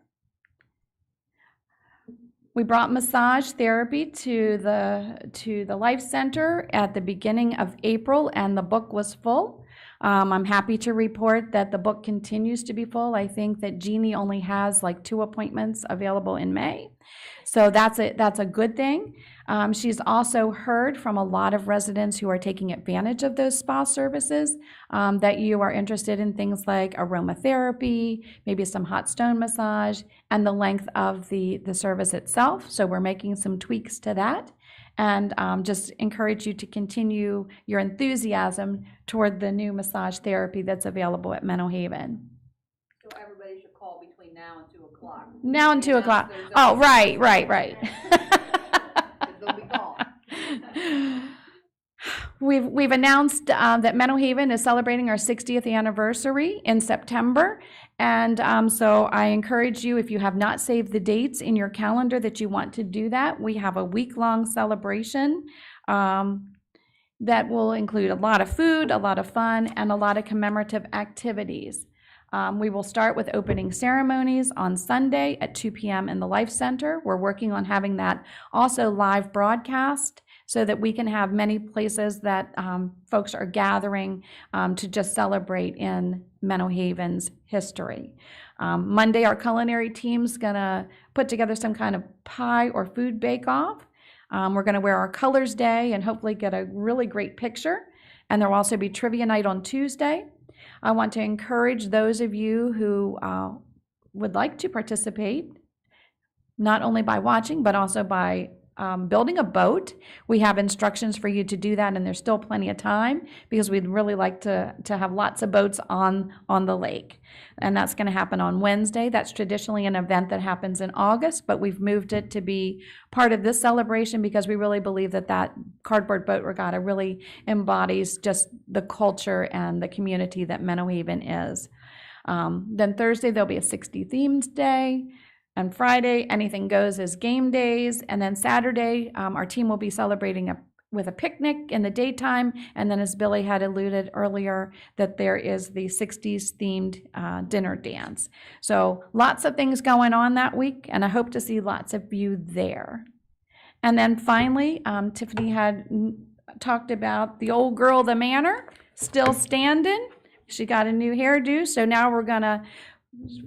We brought massage therapy to the Life Center at the beginning of April, and the book was full. I'm happy to report that the book continues to be full. I think that Jeannie only has like 2 appointments available in May. So that's a good thing. She's also heard from a lot of residents who are taking advantage of those spa services that you are interested in things like aromatherapy, maybe some hot stone massage, and the length of the service itself. So we're making some tweaks to that, and just encourage you to continue your enthusiasm toward the new massage therapy that's available at Menno Haven. So everybody should call between now and 2 o'clock. Now and 2 o'clock. Oh, right. They'll be gone. We've announced that Menno Haven is celebrating our 60th anniversary in September, and so I encourage you, if you have not saved the dates in your calendar, that you want to do that. We have a week-long celebration that will include a lot of food, a lot of fun, and a lot of commemorative activities. We will start with opening ceremonies on Sunday at 2 p.m. in the Life Center. We're working on having that also live broadcast so that we can have many places that folks are gathering to just celebrate in Menno Haven's history. Monday, our culinary team's gonna put together some kind of pie or food bake-off. We're gonna wear our colors day and hopefully get a really great picture. And there will also be trivia night on Tuesday. I want to encourage those of you who would like to participate, not only by watching, but also by building a boat. We have instructions for you to do that, and there's still plenty of time because we'd really like to have lots of boats on the lake. And that's going to happen on Wednesday. That's traditionally an event that happens in August, but we've moved it to be part of this celebration because we really believe that cardboard boat regatta really embodies just the culture and the community that Menno Haven is. Then Thursday, there'll be a 60 themed day. And Friday, anything goes is game days. And then Saturday, our team will be celebrating with a picnic in the daytime. And then, as Billy had alluded earlier, that there is the 60s themed dinner dance. So lots of things going on that week, and I hope to see lots of you there. And then finally, Tiffany had talked about the old girl, the manor, still standing. She got a new hairdo, so now we're gonna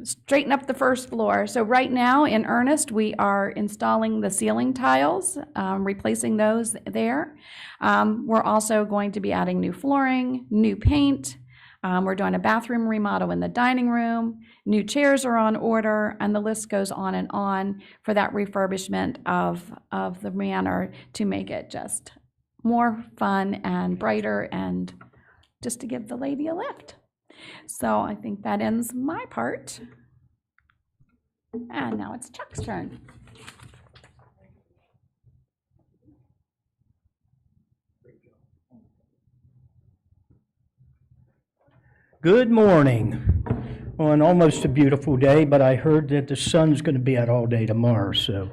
straighten up the first floor. So right now, in earnest, we are installing the ceiling tiles, replacing those there. We're also going to be adding new flooring, new paint. We're doing a bathroom remodel in the dining room. New chairs are on order, and the list goes on and on for that refurbishment of the manor to make it just more fun and brighter and just to give the lady a lift. So I think that ends my part. And now it's Chuck's turn. Good morning. On almost a beautiful day, but I heard that the sun's going to be out all day tomorrow, so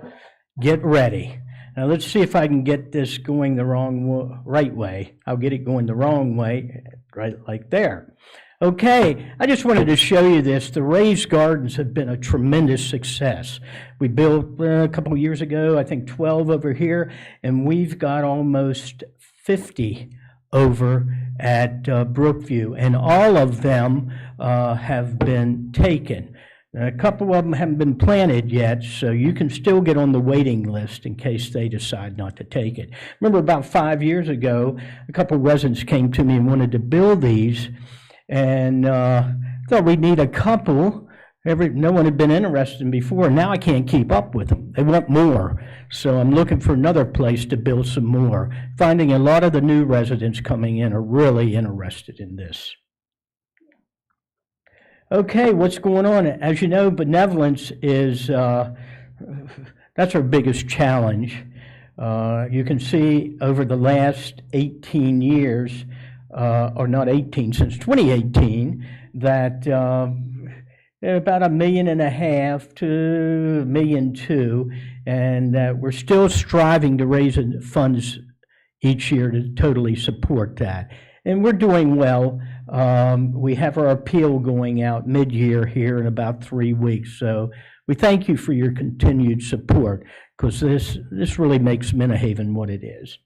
get ready. Now let's see if I can get this going the right way. I'll get it going the wrong way, right like there. Okay, I just wanted to show you this. The raised gardens have been a tremendous success. We built a couple of years ago, I think 12 over here, and we've got almost 50 over at Brookview, and all of them have been taken. A couple of them haven't been planted yet, so you can still get on the waiting list in case they decide not to take it. Remember about 5 years ago, a couple of residents came to me and wanted to build these, and thought we'd need a couple. No one had been interested in before. Now I can't keep up with them. They want more. So I'm looking for another place to build some more. Finding a lot of the new residents coming in are really interested in this. Okay, what's going on? As you know, benevolence is, that's our biggest challenge. You can see over the last 18 years, or not 18, since 2018, that about $1.5 million to $1.2 million, and that we're still striving to raise funds each year to totally support that. And we're doing well. We have our appeal going out mid-year here in about 3 weeks. So we thank you for your continued support, because this really makes Menno what it is.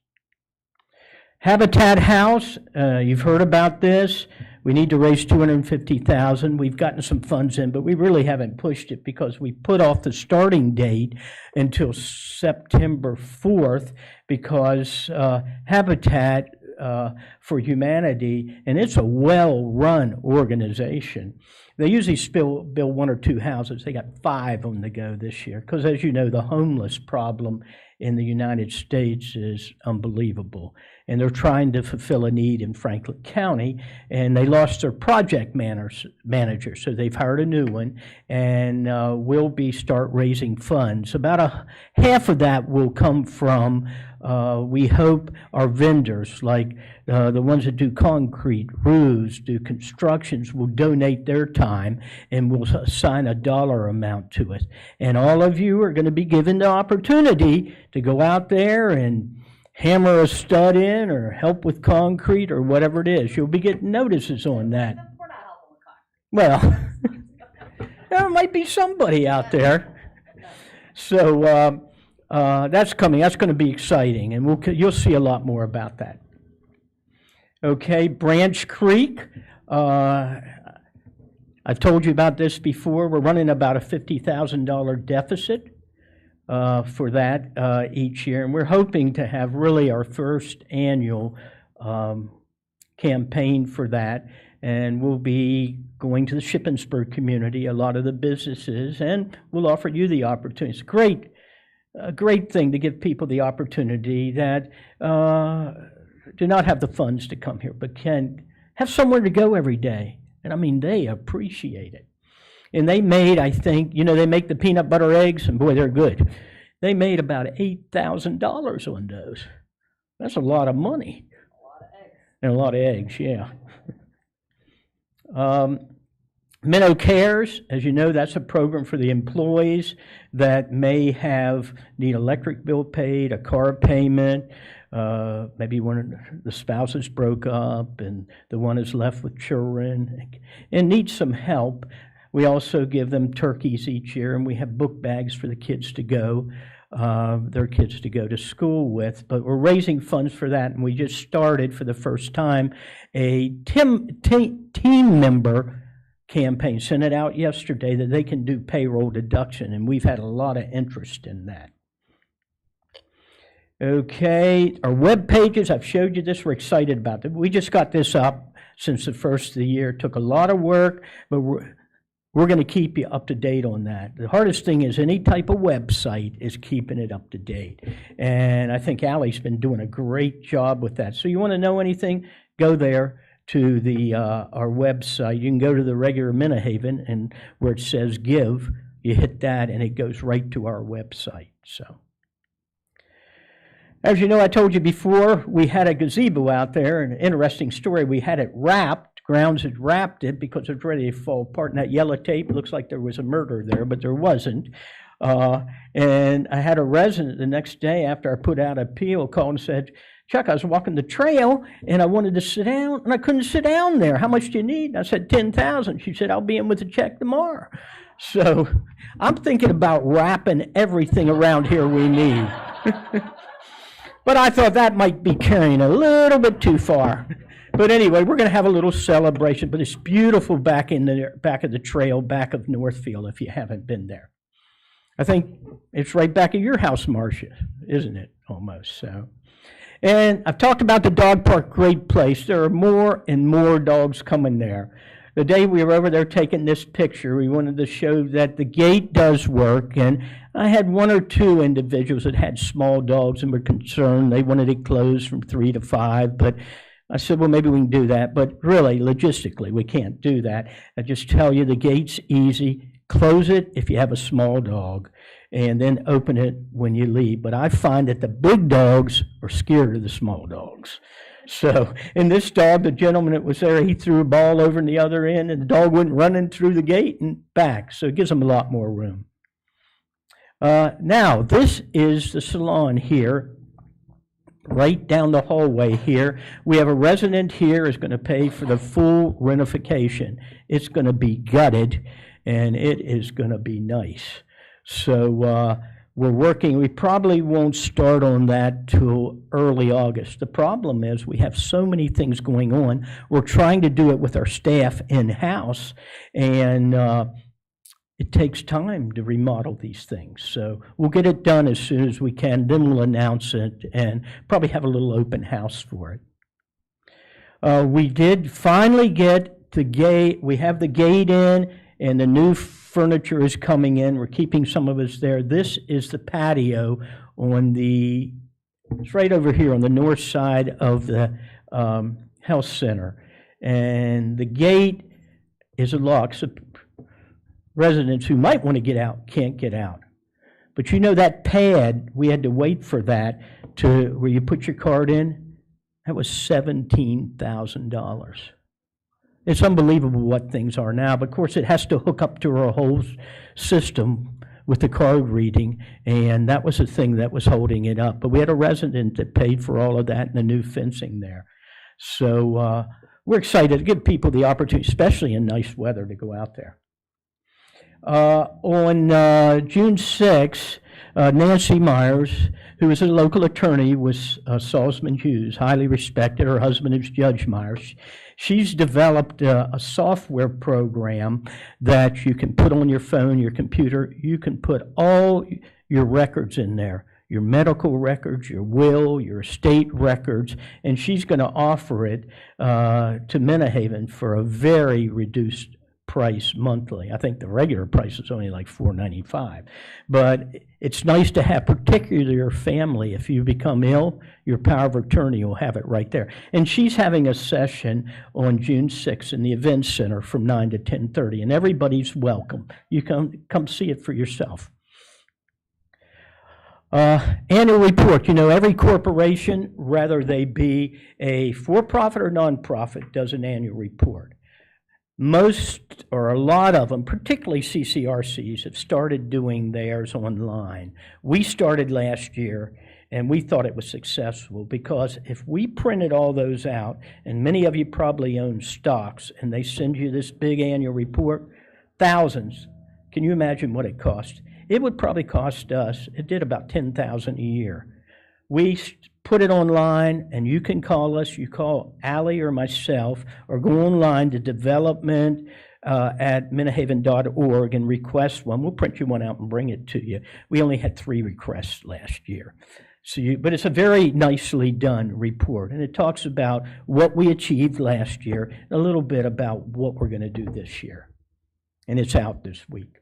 Habitat House, you've heard about this. We need to raise $250,000. We've gotten some funds in, but we really haven't pushed it because we put off the starting date until September 4th because Habitat for Humanity, and it's a well-run organization. They usually build 1 or 2 houses. They got 5 on the go this year because, as you know, the homeless problem in the United States is unbelievable. And they're trying to fulfill a need in Franklin County, and they lost their project manager, so they've hired a new one, and we'll start raising funds. About half of that will come from, we hope, our vendors, like the ones that do concrete, roofs, do constructions, will donate their time, and we'll assign a dollar amount to it. And all of you are going to be given the opportunity to go out there and hammer a stud in or help with concrete or whatever it is. You'll be getting notices on that. We're not helping with concrete. Well, there might be somebody out there. So that's coming. That's going to be exciting, and you'll see a lot more about that. Okay, Branch Creek. I've told you about this before. We're running about a $50,000 deficit for that each year, and we're hoping to have really our first annual campaign for that, and we'll be going to the Shippensburg community, a lot of the businesses, and we'll offer you the opportunity. It's a great thing to give people the opportunity that do not have the funds to come here, but can have somewhere to go every day, and I mean, they appreciate it. And they made, I think, they make the peanut butter eggs, and boy, they're good. They made about $8,000 on those. That's a lot of money. A lot of eggs. And a lot of eggs, yeah. Menno Cares, as you know, that's a program for the employees that may need electric bill paid, a car payment, maybe one of the spouses broke up and the one is left with children and needs some help. We also give them turkeys each year, and we have book bags for the kids to go, their kids to go to school with. But we're raising funds for that, and we just started for the first time a team member campaign. Sent it out yesterday that they can do payroll deduction, and we've had a lot of interest in that. Okay, our web pages, I've showed you this. We're excited about them. We just got this up since the first of the year. It took a lot of work, but we're going to keep you up to date on that. The hardest thing is any type of website is keeping it up to date. And I think Allie's been doing a great job with that. So you want to know anything, go there to our website. You can go to the regular Menno, and where it says give, you hit that and it goes right to our website. So, as you know, I told you before, we had a gazebo out there, an interesting story. We had it wrapped. Grounds had wrapped it because it was ready to fall apart. And that yellow tape looks like there was a murder there, but there wasn't. And I had a resident the next day after I put out an appeal call and said, Chuck, I was walking the trail and I wanted to sit down and I couldn't sit down there. How much do you need? And I said, $10,000. She said, I'll be in with a check tomorrow. So I'm thinking about wrapping everything around here we need. But I thought that might be carrying a little bit too far. But anyway, we're going to have a little celebration, but it's beautiful back in the back of the trail, back of Northfield, if you haven't been there. I think it's right back of your house, Marcia, isn't it? Almost, so. And I've talked about the dog park, great place. There are more and more dogs coming there. The day we were over there taking this picture, we wanted to show that the gate does work, and I had one or two individuals that had small dogs and were concerned. They wanted it closed from 3 to 5, but I said, well, maybe we can do that, but really, logistically, we can't do that. I just tell you, the gate's easy. Close it if you have a small dog, and then open it when you leave. But I find that the big dogs are scared of the small dogs. So, in this dog, the gentleman that was there, he threw a ball over in the other end, and the dog went running through the gate and back. So it gives them a lot more room. Now, this is the salon here, right down the hallway here. We have a resident here who's going to pay for the full renovations. It's going to be gutted, and it is going to be nice. So we're working. We probably won't start on that till early August. The problem is we have so many things going on. We're trying to do it with our staff in-house, and it takes time to remodel these things. So we'll get it done as soon as we can, then we'll announce it and probably have a little open house for it. We did finally get the gate. We have the gate in, and the new furniture is coming in. We're keeping some of us there. This is the patio on it's right over here on the north side of the health center. And the gate is a lock, so residents who might want to get out can't get out. But you know that pad, we had to wait for that to where you put your card in. That was $17,000. It's unbelievable what things are now, but of course it has to hook up to our whole system with the card reading, and that was the thing that was holding it up. But we had a resident that paid for all of that and the new fencing there. So we're excited to give people the opportunity, especially in nice weather, to go out there. On June 6th, Nancy Myers, who is a local attorney with Salzman Hughes, highly respected. Her husband is Judge Myers. She's developed a software program that you can put on your phone, your computer. You can put all your records in there, your medical records, your will, your estate records, and she's going to offer it to Menno for a very reduced price monthly. I think the regular price is only like $4.95, but it's nice to have, particularly your family. If you become ill, your power of attorney will have it right there. And she's having a session on June 6th in the Event Center from 9 to 10:30, and everybody's welcome. You come see it for yourself. Annual report. You know, every corporation, whether they be a for-profit or nonprofit, does an annual report. Most, or a lot of them, particularly CCRCs, have started doing theirs online. We started last year, and we thought it was successful because if we printed all those out, and many of you probably own stocks, and they send you this big annual report, thousands. Can you imagine what it cost? It would probably cost us, it did about $10,000 a year. We put it online, and you can call us. You call Allie or myself, or go online to development at mennohaven.org and request one. We'll print you one out and bring it to you. We only had 3 requests last year. But it's a very nicely done report, and it talks about what we achieved last year, a little bit about what we're going to do this year. And it's out this week.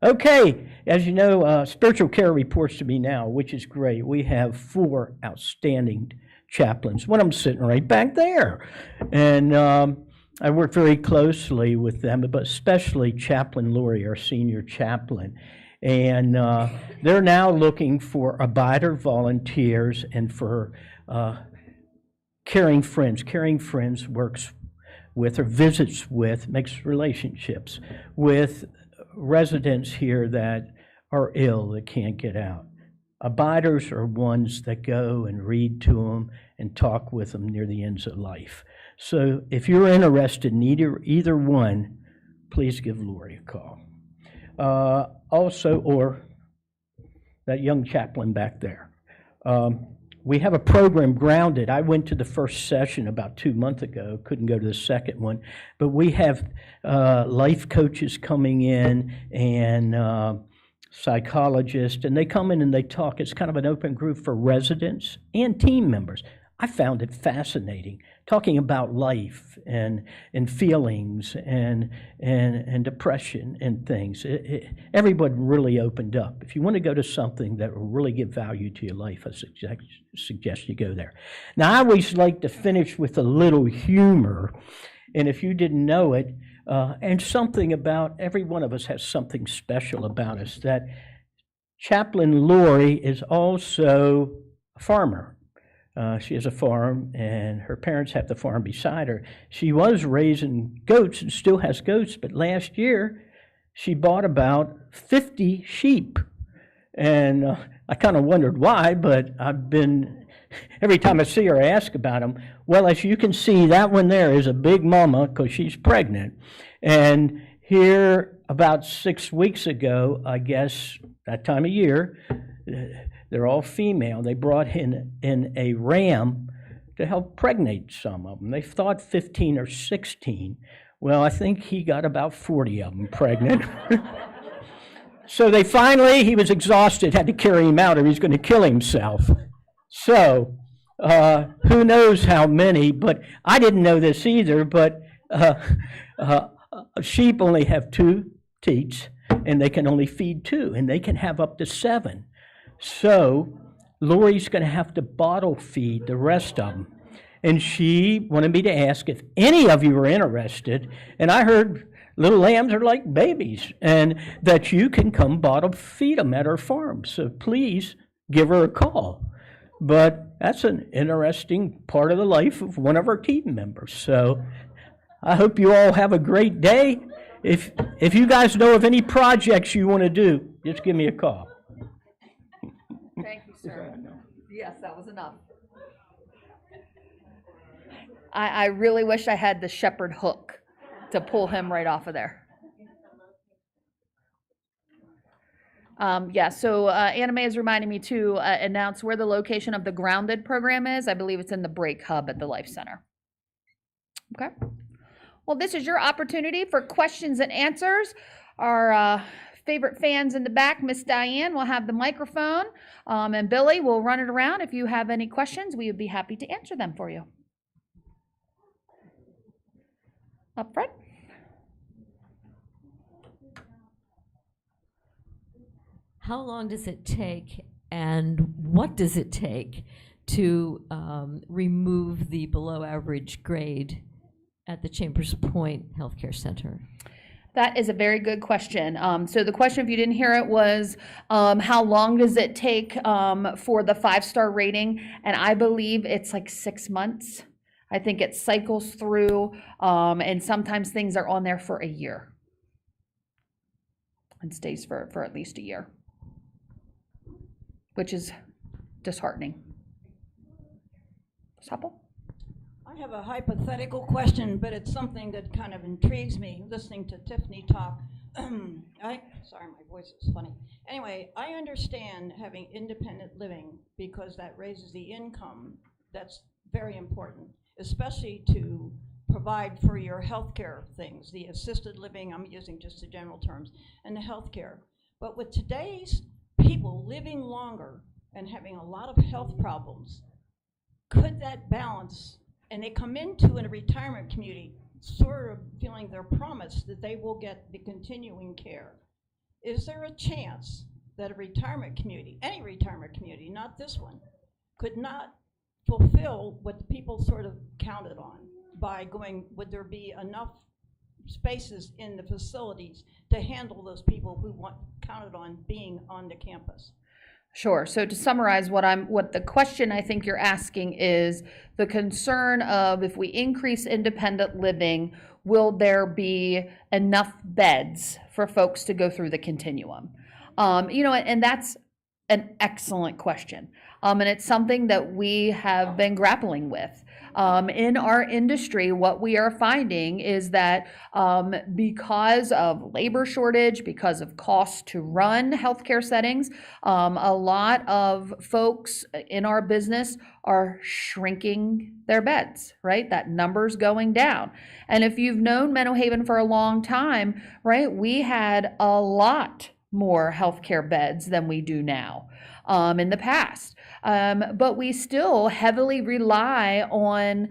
Okay, as you know, spiritual care reports to me now, which is great. We have 4 outstanding chaplains. One of them sitting right back there. And I work very closely with them, but especially Chaplain Lori, our senior chaplain. And they're now looking for abider volunteers and for caring friends. Caring friends works with or visits with, makes relationships with residents here that are ill, that can't get out. Abiders are ones that go and read to them and talk with them near the ends of life. So if you're interested in either one, please give Lori a call. Also, or that young chaplain back there. we have a program grounded. I went to the first session about 2 months ago, couldn't go to the second one, but we have life coaches coming in and psychologists, and they come in and they talk. It's kind of an open group for residents and team members. I found it fascinating, talking about life and feelings and depression and things. Everyone really opened up. If you want to go to something that will really give value to your life, I suggest you go there. Now, I always like to finish with a little humor, and if you didn't know it, and something about, every one of us has something special about us, that Chaplain Lori is also a farmer. She has a farm, and her parents have the farm beside her. She was raising goats and still has goats, but last year she bought about 50 sheep. And I kind of wondered why, but every time I see her, I ask about them. Well, as you can see, that one there is a big mama because she's pregnant. And here, about 6 weeks ago, I guess, that time of year, they're all female. They brought in a ram to help pregnate some of them. They thought 15 or 16. Well, I think he got about 40 of them pregnant. So he was exhausted, had to carry him out or he's going to kill himself. So who knows how many, but I didn't know this either, but sheep only have 2 teats, and they can only feed 2, and they can have up to 7. So Lori's going to have to bottle feed the rest of them. And she wanted me to ask if any of you are interested. And I heard little lambs are like babies, and that you can come bottle feed them at her farm. So please give her a call. But that's an interesting part of the life of one of our team members. So I hope you all have a great day. If you guys know of any projects you want to do, just give me a call. Thank you, sir. Yes, that was enough. I really wish I had the shepherd hook to pull him right off of there. So Anna Mae is reminding me to announce where the location of the Grounded program is. I believe it's in the break hub at the Life Center. Okay. Well, this is your opportunity for questions and answers. Our favorite fans in the back, Miss Diane, will have the microphone, and Billy will run it around. If you have any questions, we would be happy to answer them for you. Up front. How long does it take, and what does it take to remove the below average grade at the Chambers Point Healthcare Center? That is a very good question. So the question, if you didn't hear it, was how long does it take for the 5-star rating? And I believe it's like 6 months. I think it cycles through, and sometimes things are on there for a year and stays for at least a year, which is disheartening. Supple? I have a hypothetical question, but it's something that kind of intrigues me, listening to Tiffany talk. Sorry, my voice is funny. Anyway, I understand having independent living because that raises the income. That's very important, especially to provide for your healthcare things, the assisted living, I'm using just the general terms, and the healthcare. But with today's people living longer and having a lot of health problems, could that balance, and they come into a retirement community sort of feeling they're promised that they will get the continuing care. Is there a chance that a retirement community, any retirement community, not this one, could not fulfill what the people sort of counted on by going, would there be enough spaces in the facilities to handle those people who counted on being on the campus? Sure. So to summarize, what the question I think you're asking is the concern of, if we increase independent living, will there be enough beds for folks to go through the continuum? And that's an excellent question. And it's something that we have been grappling with. In our industry, what we are finding is that because of labor shortage, because of cost to run healthcare settings, a lot of folks in our business are shrinking their beds, right? That number's going down. And if you've known Menno Haven for a long time, right, we had a lot more healthcare beds than we do now in the past. But we still heavily rely on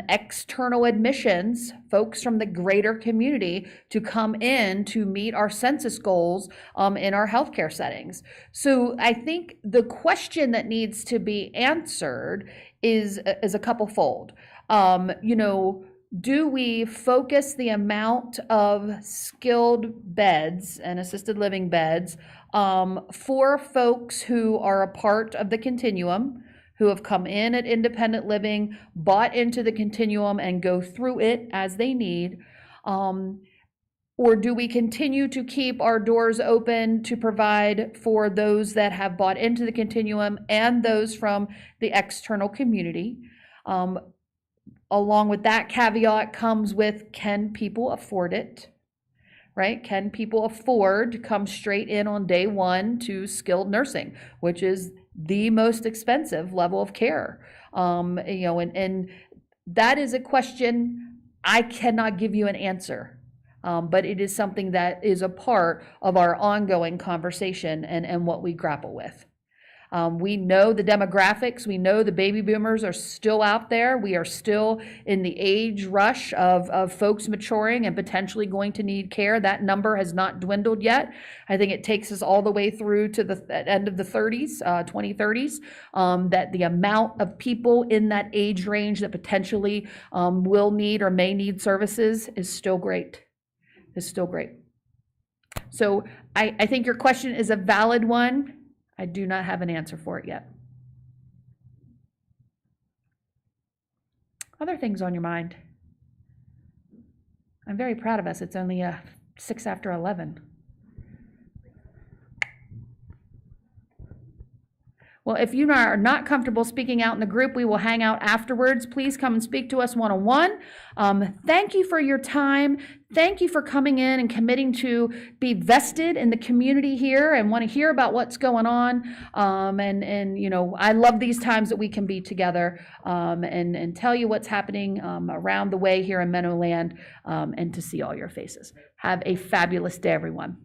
external admissions, folks from the greater community, to come in to meet our census goals in our healthcare settings. So I think the question that needs to be answered is a couple fold. Do we focus the amount of skilled beds and assisted living beds for folks who are a part of the continuum, who have come in at independent living, bought into the continuum, and go through it as they need? Or do we continue to keep our doors open to provide for those that have bought into the continuum and those from the external community? Along with that caveat comes with, can people afford it? Right? Can people afford to come straight in on day one to skilled nursing, which is the most expensive level of care? And that is a question I cannot give you an answer, but it is something that is a part of our ongoing conversation and what we grapple with. We know the demographics. We know the baby boomers are still out there. We are still in the age rush of folks maturing and potentially going to need care. That number has not dwindled yet. I think it takes us all the way through to the end of the 30s, 2030s, that the amount of people in that age range that potentially will need or may need services is still great. So I think your question is a valid one. I do not have an answer for it yet. Other things on your mind? I'm very proud of us. It's only 6 after 11. Well, if you are not comfortable speaking out in the group, we will hang out afterwards. Please come and speak to us one-on-one. Thank you for your time. Thank you for coming in and committing to be vested in the community here and want to hear about what's going on. I love these times that we can be together and tell you what's happening around the way here in Menno Land and to see all your faces. Have a fabulous day, everyone.